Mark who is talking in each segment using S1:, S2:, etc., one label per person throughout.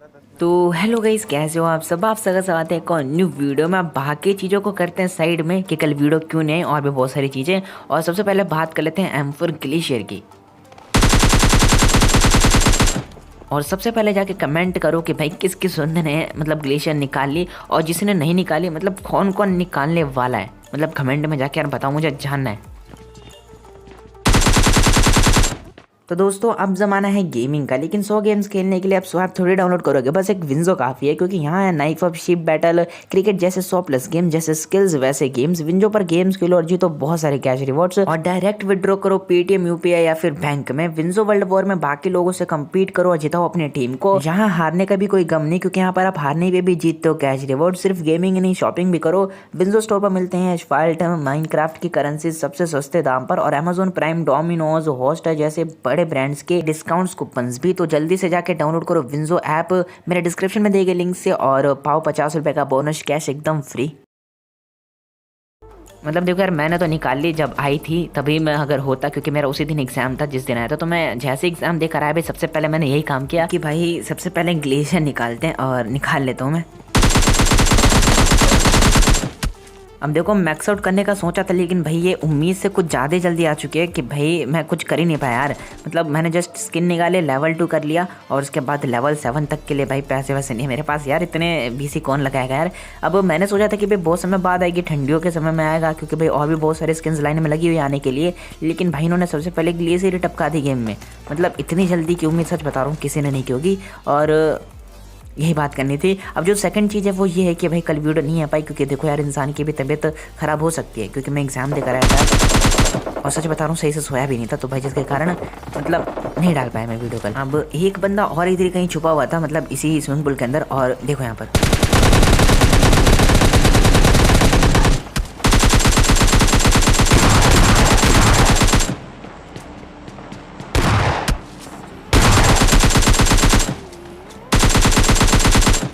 S1: तो hello guys, कैसे हो आप सब। आप सगा स्वागत है एक और न्यू वीडियो में। आप बाकी चीज़ों को करते हैं साइड में कि कल वीडियो क्यों नहीं आई, और भी बहुत सारी चीज़ें। और सबसे पहले बात कर लेते हैं M4 ग्लेशियर की। और सबसे पहले जाके कमेंट करो कि भाई किस किस बंदे ने मतलब ग्लेशियर निकाल ली, और जिसने नहीं निकाली मतलब कौन कौन निकालने वाला है। मतलब कमेंट में जाके यार बताओ, मुझे जानना है। तो दोस्तों अब ज़माना है गेमिंग का, लेकिन 100 गेम्स खेलने के लिए आप स्वैप थोड़ी डाउनलोड करोगे। बस एक विंजो काफ़ी है, क्योंकि यहाँ है knife of ship battle, cricket जैसे 100+ गेम, जैसे स्किल्स वैसे गेम्स। विंजो पर गेम्स खेलो और जीतो बहुत सारे कैश रिवॉर्ड्स, और डायरेक्ट विड्रॉ करो पेटीएम, यूपीआई या फिर बैंक में। विंजो वर्ल्ड वॉर में बाकी लोगों से कम्पीट करो और जिताओ अपनी टीम को। यहाँ हारने का भी कोई गम नहीं, क्योंकि यहाँ पर आप हारने पे भी जीतते हो कैश रिवॉर्ड। सिर्फ गेमिंग नहीं, शॉपिंग भी करो। विंजो स्टोर पर मिलते हैं एस्फाल्ट, माइनक्राफ्ट की करेंसी सबसे सस्ते दाम पर, और अमेजोन प्राइम, डोमिनोज, हॉटस्टार जैसे बड़े ब्रांड्स के डिस्काउंट्स कूपन्स भी। तो जल्दी से जाके डाउनलोड करो विंजो ऐप, मेरे डिस्क्रिप्शन में दिए गए लिंक से, और पाओ 50 रुपए का बोनस कैश एकदम फ्री। मतलब देखो यार, मैंने तो निकाल ली जब आई थी, तभी मैं अगर होता, क्योंकि मेरा उसी दिन एग्जाम था जिस दिन आया था। तो मैं जैसे एग्जाम देकर आया भाई, सबसे पहले मैंने यही काम किया कि भाई सबसे पहले ग्लेशियर निकालते हैं, और निकाल लेता हूँ मैं। अब देखो, मैक्स आउट करने का सोचा था, लेकिन भाई ये उम्मीद से कुछ ज़्यादा जल्दी आ चुकी है कि भाई मैं कुछ कर ही नहीं पाया यार। मतलब मैंने जस्ट स्किन निकाले, लेवल 2 कर लिया, और उसके बाद लेवल 7 तक के लिए भाई पैसे वैसे नहीं मेरे पास यार। इतने बीसी कौन लगाएगा यार। अब मैंने सोचा था कि भाई बहुत समय बाद आएगी, ठंडियों के समय में आएगा, क्योंकि भाई और भी बहुत सारे स्किन्स लाइन में लगी हुई आने के लिए। लेकिन भाई इन्होंने सबसे पहले ग्लेशियर ही टपका दी गेम में। मतलब इतनी जल्दी की उम्मीद सच बता रहा हूँ किसी ने नहीं की होगी, और यही बात करनी थी। अब जो सेकंड चीज़ है वो ये है कि भाई कल वीडियो नहीं आ पाई, क्योंकि देखो यार, इंसान की भी तबीयत ख़राब हो सकती है, क्योंकि मैं एग्ज़ाम देकर आया था, और सच बता रहा हूँ सही से सोया भी नहीं था। तो भाई जिसके कारण मतलब नहीं डाल पाया मैं वीडियो कल। अब एक बंदा और इधर कहीं छुपा हुआ था, मतलब इसी स्विमिंग पूल के अंदर, और देखो यहाँ पर।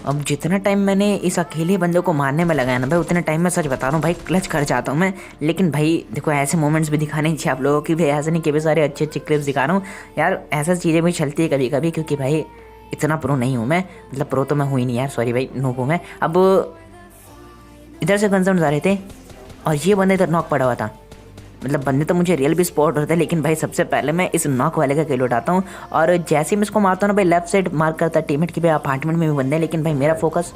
S1: अब जितना टाइम मैंने इस अकेले बंदे को मारने में लगाया ना भाई, उतने टाइम में सच बता रहा हूँ भाई क्लच कर जाता हूँ मैं। लेकिन भाई देखो, ऐसे मोमेंट्स भी दिखाने चाहिए आप लोगों की भी, ऐसे नहीं कि भी सारे अच्छे अच्छे क्लिप्स दिखा रहा हूँ यार। ऐसा चीज़ें भी चलती है कभी कभी, क्योंकि भाई इतना प्रो नहीं हूँ मैं। मतलब प्रो तो मैं हुई नहीं यार, सॉरी भाई, नूब हूँ मैं। अब इधर से गन आ रहे थे, और ये बंदा इधर नॉक पड़ा हुआ था। मतलब बंदे तो मुझे रियल भी स्पॉट होते हैं, लेकिन भाई सबसे पहले मैं इस नॉक वाले का किल उठाता हूँ, और जैसे ही मैं इसको मारता हूँ ना भाई, लेफ्ट साइड मार्क करता है टीममेट की भाई अपार्टमेंट में भी बंदे हैं। लेकिन भाई मेरा फोकस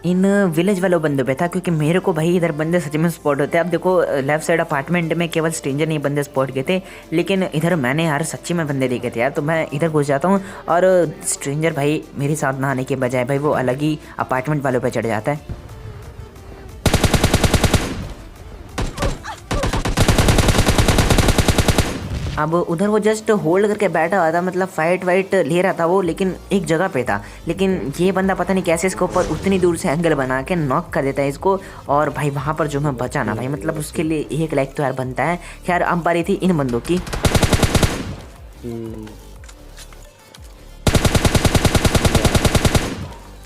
S1: इन विलेज वालों बंदों पे था, क्योंकि मेरे को भाई इधर बंदे सच में स्पॉट होते हैं। अब देखो, लेफ्ट साइड अपार्टमेंट में केवल स्ट्रेंजर नहीं बंदे स्पॉट किए थे, लेकिन इधर मैंने यार सच्ची में बंदे देखे थे यार। तो मैं इधर घुस जाता हूँ, और स्ट्रेंजर भाई मेरे साथ ना आने के बजाय भाई वो अलग ही अपार्टमेंट वालों पर चढ़ जाता है। अब उधर वो जस्ट होल्ड करके बैठा हुआ था, मतलब फाइट वाइट ले रहा था वो, लेकिन एक जगह पे था। लेकिन ये बंदा पता नहीं कैसे इसके ऊपर उतनी दूर से एंगल बना के नॉक कर देता है इसको, और भाई वहाँ पर जो मैं बचा ना भाई, मतलब उसके लिए एक लाइक तो यार बनता है। खैर अब बारी थी इन बंदों की।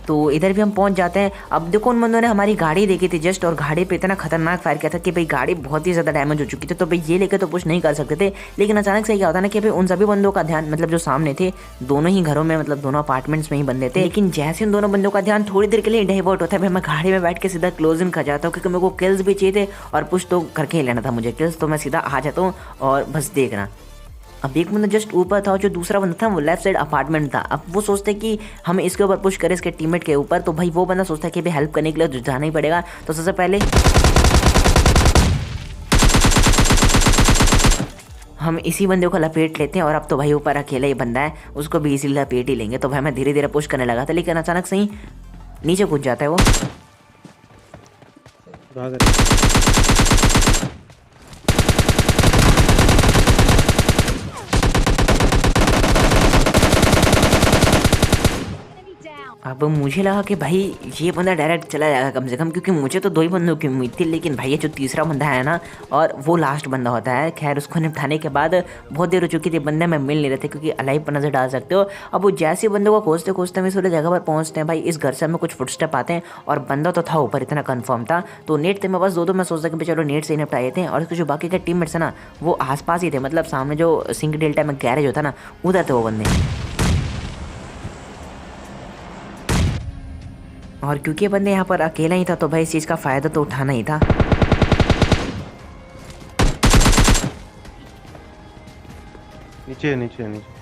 S1: तो इधर भी हम पहुंच जाते हैं। अब देखो, उन बंदों ने हमारी गाड़ी देखी थी जस्ट, और गाड़ी पे इतना खतरनाक फायर किया था कि भाई गाड़ी बहुत ही ज़्यादा डैमेज हो चुकी थी। तो भाई ये लेके तो पुश नहीं कर सकते थे, लेकिन अचानक से क्या होता ना कि भाई उन सभी बंदों का ध्यान, मतलब जो सामने थे दोनों ही घरों में, मतलब दोनों अपार्टमेंट्स में ही बंदे थे। लेकिन जैसे उन दोनों बंदों का ध्यान थोड़ी देर के लिए डाइवर्ट होता है भाई, मैं गाड़ी में बैठ के सीधा क्लोज इन कर जाता हूँ, क्योंकि मेरे को किल्स भी चाहिए थे, और पुश तो करके ही लेना था मुझे किल्स। तो मैं सीधा आ जाता हूँ और बस देखना। अब एक बंदा जस्ट ऊपर था, और जो दूसरा बंदा था वो लेफ्ट साइड अपार्टमेंट था। अब वो सोचते कि हम इसके ऊपर पुश करें, इसके टीममेट के ऊपर। तो भाई वो बंदा सोचता है कि भाई हेल्प करने के लिए जाना ही पड़ेगा। तो सबसे पहले हम इसी बंदे को लपेट लेते हैं, और अब तो भाई ऊपर अकेला ही बंदा है, उसको भी इसी लपेट ही लेंगे। तो भाई मैं धीरे धीरे पुश करने लगा था, लेकिन अचानक से ही नीचे कूद जाता है वो। अब मुझे लगा कि भाई ये बंदा डायरेक्ट चला जाएगा कम से कम, क्योंकि मुझे तो 2 ही बंदों की उम्मीद थी। लेकिन भाई ये जो तीसरा बंदा है ना, और वो लास्ट बंदा होता है। खैर उसको निपटाने के बाद बहुत देर हो चुकी थी, बंदे में मिल नहीं रहे थे, क्योंकि अलाइव पर नजर डाल सकते हो। अब वो जैसे बंदों को खोजते खोजते हम इस वाले जगह पर पहुंचते हैं भाई, इस घर से हमें कुछ फुटस्टेप आते हैं, और बंदा तो था ऊपर, इतना कन्फर्म था। तो नेट थे मैं बस 2-2, मैं सोचता कि चलो नेट से ही निपटाए थे। और उसके जो बाकी के टीममेट्स है ना, वो आसपास ही थे, मतलब सामने जो सिंक डेल्टा में गैरेज होता ना, उधर थे वो बंदे। और क्योंकि ये बंदे यहाँ पर अकेला ही था तो भाई इस चीज़ का फ़ायदा तो उठाना ही था।
S2: नीचे नीचे नीचे।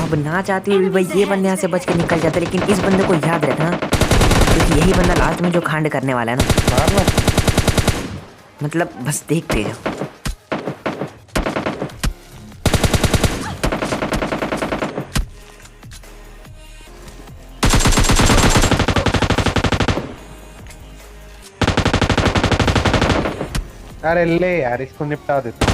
S1: अब ना चाहते हुए भी भाई ये बंदे यहाँ से बच के निकल जाते, लेकिन इस बंदे को याद रखना क्योंकि यही बंदा लास्ट में जो कांड करने वाला है ना।
S2: मारना।
S1: मतलब बस देखते जाओ।
S2: अरे ले यार, इसको निपटा देता हूँ।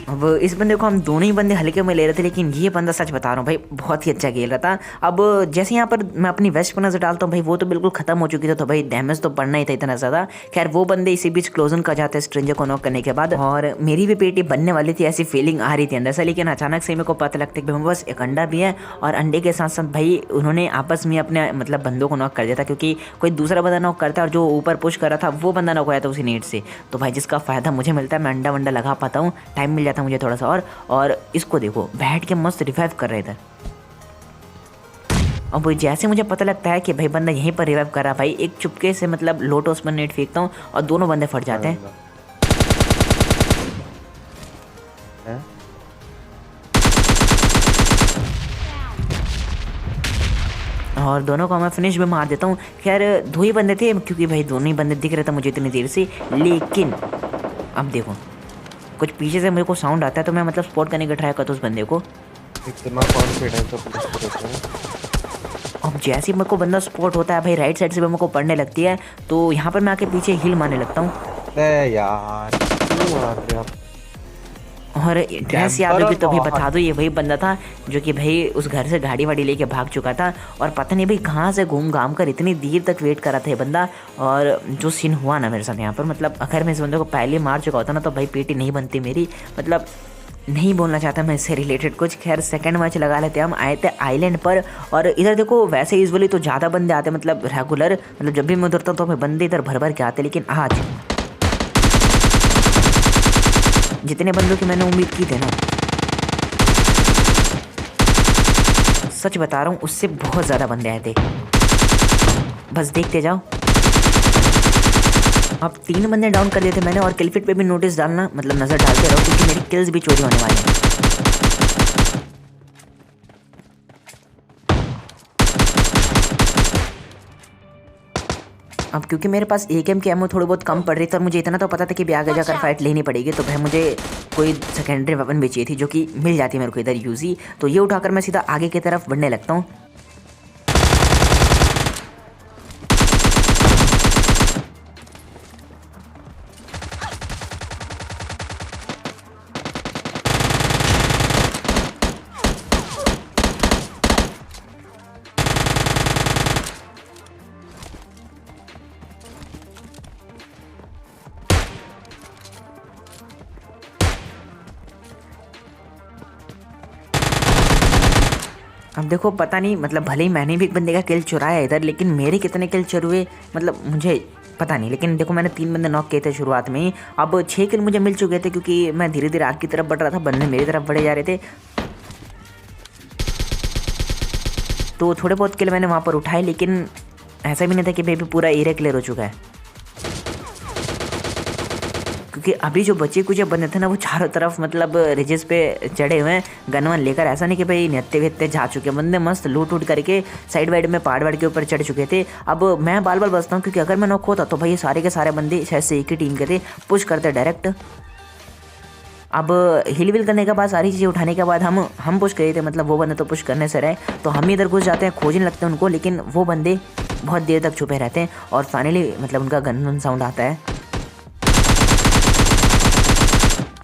S1: अब इस बंदे को हम दोनों ही बंदे हल्के में ले रहे थे, लेकिन ये बंदा सच बता रहा हूँ भाई बहुत ही अच्छा खेल रहा था। अब जैसे यहाँ पर मैं अपनी वेस्ट पर नजर डालता हूँ भाई, वो तो बिल्कुल खत्म हो चुकी थी, तो भाई डैमेज तो पड़ना ही था इतना ज़्यादा। खैर वो बंदे इसी बीच क्लोजन कर जाते हैं स्ट्रेंजर को नॉक करने के बाद, और मेरी भी पेटी बनने वाली थी, ऐसी फीलिंग आ रही थी अंदर से। लेकिन अचानक से मेरे को पता लगता है कि बस एक अंडा भी है, और अंडे के साथ साथ भाई उन्होंने आपस में अपने मतलब बंदों को नॉक कर दिया था, क्योंकि कोई दूसरा बंदा नॉक करता है और जो ऊपर पुश कर रहा था वो बंदा नॉक होया था उसी नीड से। तो भाई जिसका फ़ायदा मुझे मिलता है, मैं अंडा वंडा लगा पाता हूँ, टाइम मिल जाता है मुझे थोड़ा सा। और इसको देखो बैठ के मस्त रिवाइव कर रहे थे। अब जैसे मुझे पता लगता है कि भाई बंदा यहीं पर रिवाइव कर रहा, भाई एक चुपके से मतलब लोटोस पर नेट फेंकता हूँ और दोनों बंदे फट जाते हैं। और दोनों को मैं फिनिश भी मार देता हूँ। खैर दो ही बंदे थे, क्योंकि भाई दोनों ही बंदे दिख रहे थे मुझे इतनी देर से। लेकिन अब देखो कुछ पीछे से मेरे को साउंड आता है, तो मैं मतलब स्पॉट करने का ट्राई करता हूँ उस बंदे को।
S2: इतना कॉन्फिडेंस है।
S1: अब जैसे ही मेरे को बंदा स्पॉट होता है भाई, राइट साइड से भी मेरे को पड़ने लगती है, तो यहाँ पर मैं आके पीछे हिल मारने लगता हूँ।
S2: यार क्यों मार रहे आप?
S1: और ड्रेस याद होगी तो भाई बता दो, ये वही बंदा था जो कि भाई उस घर से गाड़ी वाड़ी लेके भाग चुका था, और पता नहीं भाई कहाँ से घूम घाम कर इतनी देर तक वेट कर रहा था ये बंदा। और जो सीन हुआ ना मेरे साथ यहाँ पर, मतलब अगर मैं इस बंदे को पहले मार चुका होता ना तो भाई पेटी नहीं बनती मेरी। मतलब नहीं बोलना चाहता मैं इससे रिलेटेड कुछ। खैर सेकंड मैच लगा लेते हम। आए थे आइलैंड पर, और इधर देखो वैसे यूजुअली तो ज़्यादा बंदे आते, मतलब रेगुलर, मतलब जब भी मैं उतरता हूँ तो बंदे इधर भर भर के आते, लेकिन आज जितने बंदों की मैंने उम्मीद की थी ना, सच बता रहा हूँ उससे बहुत ज़्यादा बंदे आए थे। बस देखते जाओ। अब 3 बंदे डाउन कर दिए थे मैंने, और किलफिट पे भी नोटिस डालना, मतलब नज़र डालते रहो, क्योंकि मेरी किल्स भी चोरी होने वाली हैं। अब क्योंकि मेरे पास AKM की एमओ थोड़ी बहुत कम पड़ रही थी, और मुझे इतना तो पता था कि भी आगे जाकर फाइट लेनी पड़ेगी, तो भाई मुझे कोई सेकेंडरी वेपन भी चाहिए थी जो कि मिल जाती है मेरे को इधर यूजी। तो ये उठाकर मैं सीधा आगे की तरफ बढ़ने लगता हूँ। अब देखो पता नहीं, मतलब भले ही मैंने भी एक बंदे का किल चुराया इधर, लेकिन मेरे कितने किल चुरे मतलब मुझे पता नहीं। लेकिन देखो मैंने 3 बंदे नॉक किए थे शुरुआत में ही। अब 6 किल मुझे मिल चुके थे, क्योंकि मैं धीरे धीरे आग की तरफ बढ़ रहा था, बंदे मेरी तरफ बढ़े जा रहे थे। तो थोड़े बहुत किल मैंने वहाँ पर उठाए, लेकिन ऐसा भी नहीं था कि भाई पूरा एरिया क्लियर हो चुका है, क्योंकि अभी जो बचे कुछ बंदे थे ना वो चारों तरफ मतलब रिजेस पे चढ़े हुए हैं गन वन लेकर। ऐसा नहीं कि भाई नत्ते वेत्ते जा चुके हैं बंदे, मस्त लूट उट करके साइड वाइड में पहाड़ वाड़ के ऊपर चढ़ चुके थे। अब मैं बाल बाल बचता हूँ, क्योंकि अगर मैं नॉक होता तो भाई ये सारे के सारे बंदे शायद से एक ही टीम के थे, पुश करते डायरेक्ट। अब हिल विल करने के बाद सारी चीज़ें उठाने के बाद हम पुश करे थे, मतलब वो बंदे तो पुश करने से रहे, तो हम इधर घुस जाते हैं, खोजने लगते हैं उनको, लेकिन वो बंदे बहुत देर तक छुपे रहते हैं, और फाइनली मतलब उनका गन साउंड आता है।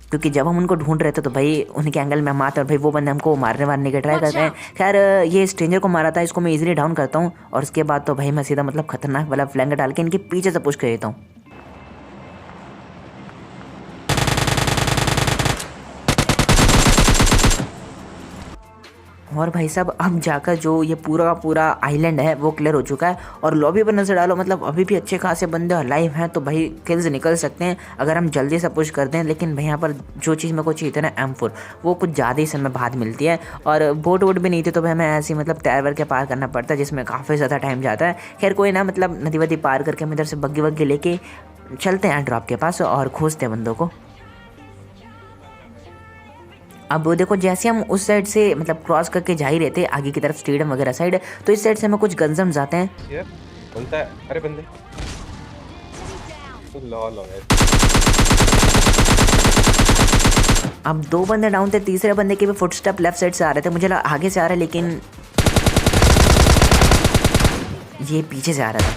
S1: क्योंकि जब हम उनको ढूंढ रहे थे तो भाई उनके एंगल में हम आते, और भाई वो बंदे हमको मारने के ट्राई करते हैं। खैर ये स्ट्रेंजर को मारा था, इसको मैं इजीली डाउन करता हूँ, और उसके बाद तो भाई मैं सीधा मतलब खतरनाक वाला फ्लैंग डाल के इनके पीछे से पुश कर देता हूँ। और भाई साहब अब जाकर जो ये पूरा का पूरा आइलैंड है वो क्लियर हो चुका है और लॉबी पर नजर डालो, मतलब अभी भी अच्छे खासे बंदे अलाइव हैं, तो भाई किल्स निकल सकते हैं अगर हम जल्दी से पुश करते हैं। लेकिन भाई यहाँ पर जो चीज़ मेरे को चाहिए थी ना M4, वो कुछ ज़्यादा ही समय बाद मिलती है और बोट वोट भी नहीं थी, तो भाई हमें ऐसे ही मतलब तैर वर के पार करना पड़ता है जिसमें काफ़ी ज़्यादा टाइम जाता है। खैर कोई ना, मतलब नदी वदी पार करके हम इधर से बग्गी वग्गी लेके चलते हैं ड्रॉप के पास और खोजते हैं बंदों को। अब देखो जैसे हम उस साइड से मतलब क्रॉस करके जा ही रहे थे आगे की तरफ स्टेडियम वगैरह साइड, तो इस साइड से हमें कुछ गन्जम्स आते हैं।
S2: यार बनता है, अरे बंदे तो लॉल हो गए।
S1: अब 2 बंदे डाउन थे, तीसरे बंदे के भी फुटस्टेप लेफ्ट साइड से आ रहे थे, मुझे लगा आगे से आ रहा है लेकिन ये पीछे से आ रहा था।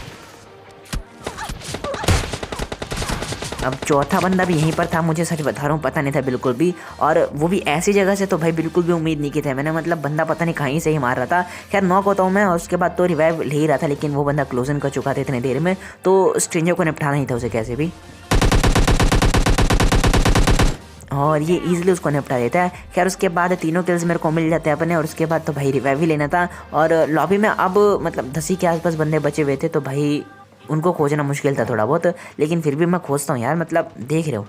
S1: अब चौथा बंदा भी यहीं पर था, मुझे सच बता रहा हूँ पता नहीं था बिल्कुल भी, और वो भी ऐसी जगह से, तो भाई बिल्कुल भी उम्मीद नहीं की थी मैंने, मतलब बंदा पता नहीं कहीं से ही मार रहा था। खैर नॉक होता हूँ मैं और उसके बाद तो रिवाइव ले ही रहा था, लेकिन वो बंदा क्लोजन कर चुका था इतनी देर में, तो स्ट्रेंजर को निपटाना ही था उसे कैसे भी, और ये इजीली उसको निपटा देता है। खैर उसके बाद 3 किल्स मेरे को मिल जाते हैं अपने, और उसके बाद तो भाई रिवाइव ही लेना था। और लॉबी में अब मतलब 10 ही के आसपास बंदे बचे हुए थे, तो भाई उनको खोजना मुश्किल था थोड़ा बहुत, लेकिन फिर भी मैं खोजता हूँ यार, मतलब देख रहे हो।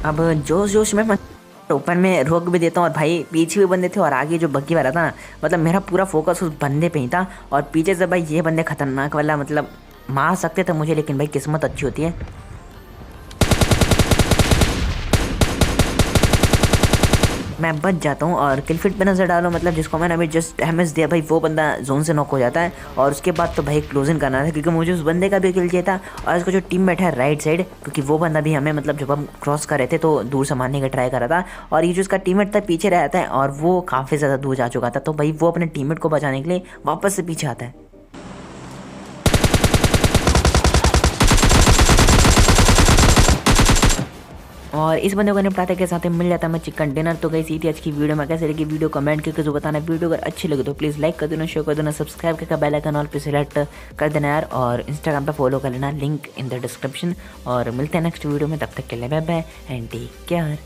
S1: अब जोश जोश में मैं ओपन में रोक भी देता हूँ, और भाई पीछे भी बंदे थे और आगे जो बग्गी वाला था ना, मतलब मेरा पूरा फोकस उस बंदे पे ही था, और पीछे से भाई ये बंदे खतरनाक वाला, मतलब मार सकते थे मुझे, लेकिन भाई किस्मत अच्छी होती है। मैं बच जाता हूँ और किल फिट पे नजर डालो, मतलब जिसको मैंने अभी जस्ट डैमेज दिया भाई, वो बंदा जोन से नॉक हो जाता है, और उसके बाद तो भाई क्लोजिंग करना था क्योंकि मुझे उस बंदे का भी किल चाहिए था, और इसका जो टीम मेट है राइट साइड, क्योंकि वो बंदा भी हमें मतलब जब हम क्रॉस कर रहे थे तो दूर से मारने का ट्राई कर रहा था, और ये जो उसका टीममेट था पीछे रहता है और वो काफ़ी ज़्यादा दूर जा चुका था, तो भाई वो अपने टीममेट को बचाने के लिए वापस से पीछे आता है। और इस बंदे को निपटाते के साथ ही मिल जाता है मैं चिकन डिनर। तो गई थी आज की वीडियो में, कैसे लगी वीडियो कमेंट करके जो बताना। वीडियो अगर अच्छी लगे तो प्लीज़ लाइक कर देना, शेयर कर देना, सब्सक्राइब करके बेल आइकन ऑल पे सेलेक्ट कर देना यार, और इंस्टाग्राम पे फॉलो कर लेना, लिंक इन द डिस्क्रिप्शन। और मिलते हैं नेक्स्ट वीडियो में, तब तक के लिए bye bye and take care.